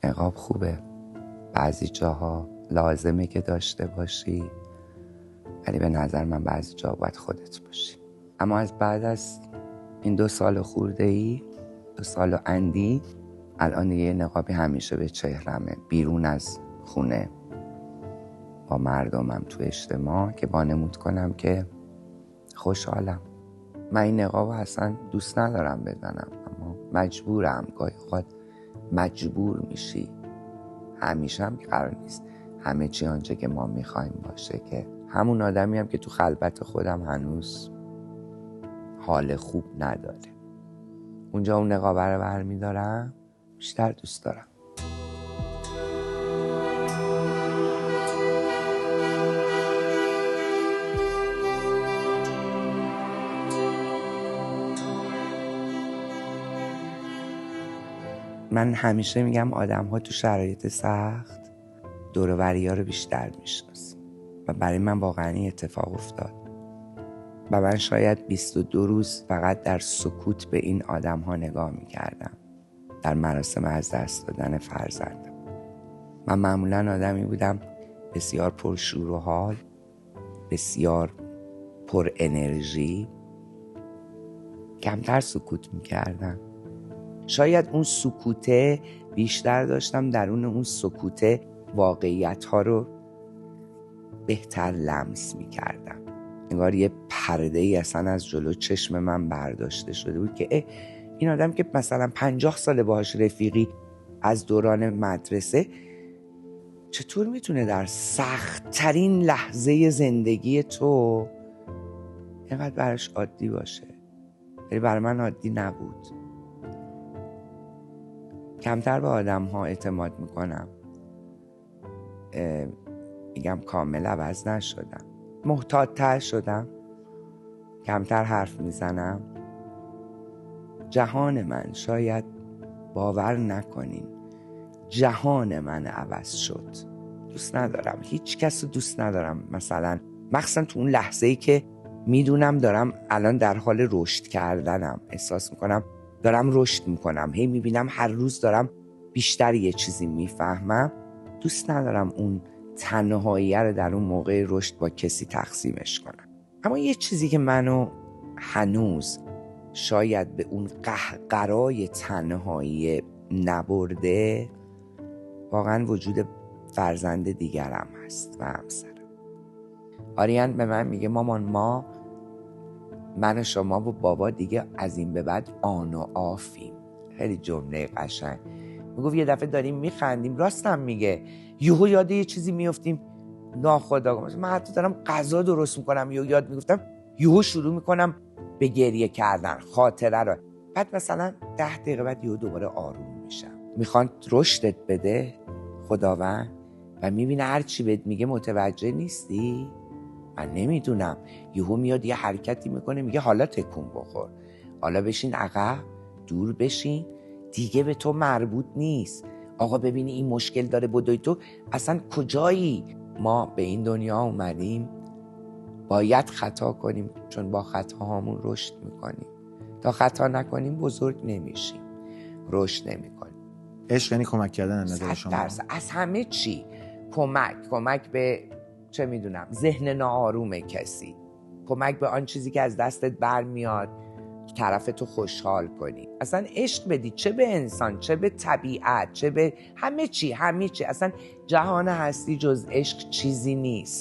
نقاب خوبه، بعضی جاها لازمه که داشته باشی، ولی به نظر من بعضی جاها باید خودت باشی. اما از بعد از این 2 سال خورده‌ای، 2 سال و اندی، الان دیگه یه نقابی همیشه به چهرمه، بیرون از خونه با مردمم تو اجتماع، که وانمود کنم که خوشحالم. من این نقاب اصلا دوست ندارم بزنم، اما مجبورم. گاهی اوقات مجبور میشی. همیشه هم که قرار نیست همه چی آنچه که ما میخوایم باشه، که همون آدمی هم که تو خلوت خودم هنوز حال خوب نداره، اونجا اون نقابه رو برمیدارم، بیشتر دوست دارم. من همیشه میگم آدم ها تو شرایط سخت دور و بری‌ها رو بیشتر میشناسن و برای من واقعا این اتفاق افتاد و من شاید 22 روز فقط در سکوت به این آدم ها نگاه میکردم در مراسم از دست دادن فرزندم. من معمولا آدمی بودم بسیار پرشور و حال، بسیار پر انرژی، کمتر سکوت میکردم. شاید اون سکوته بیشتر داشتم درون اون سکوته واقعیت ها رو بهتر لمس میکردم. انگار یه پرده ای اصلا از جلو چشم من برداشته شده بود که این آدم که مثلا 50 سال باهاش رفیقی از دوران مدرسه، چطور میتونه در سخت‌ترین لحظه زندگی تو اینقدر براش عادی باشه؟ ولی برای من عادی نبود. کمتر به آدم ها اعتماد میکنم. میگم کامل عوض نشدم، محتاط‌تر شدم، کمتر حرف میزنم. جهان من، شاید باور نکنین، جهان من عوض شد. دوست ندارم، هیچ کس رو دوست ندارم. مثلا مخصوصا تو اون لحظه‌ای که میدونم دارم الان در حال رشد کردنم، احساس میکنم دارم رشد میکنم، هی میبینم هر روز دارم بیشتر یه چیزی میفهمم. دوست ندارم اون تنهایی رو در اون موقع رشد با کسی تقسیمش کنم. اما یه چیزی که منو هنوز شاید به اون قهقرای تنهایی نبرده، واقعا وجود فرزند دیگرم هست و همسرم. آریان به من میگه مامان، من و شما و بابا دیگه از این به بعد آن و آفیم. خیلی جمله قشنگ. میگفت یه دفعه داریم میخندیم، راستم میگه، یهو یاد یه چیزی میافتیم ناخودآگاه. من حتی دارم غذا درست میکنم یاد میگفتم، یهو شروع میکنم به گریه کردن خاطره رو. بعد مثلا 10 دقیقه بعد یهو دوباره آروم میشم. میخوان رشدت بده خداوند و میبینه هر چی بهت میگه متوجه نیستی. من نمیدونم، یهو میاد یه حرکتی میکنه، میگه حالا تکون بخور، حالا بشین عقب، دور بشین، دیگه به تو مربوط نیست. آقا ببینی این مشکل داره بدوی تو، اصلا کجایی؟ ما به این دنیا اومدیم باید خطا کنیم، چون با خطاهامون رشد میکنیم. تا خطا نکنیم بزرگ نمیشیم، رشد نمیکنیم. عشق یعنی کمک کردن از نظر شما؟ 100% از همه چی. کمک به چه میدونم ذهن ناآروم کسی، کمک به آن چیزی که از دستت برمیاد طرفتو خوشحال کنی. اصلا عشق بدی، چه به انسان، چه به طبیعت، چه به همه چی. اصلا جهان هستی جز عشق چیزی نیست.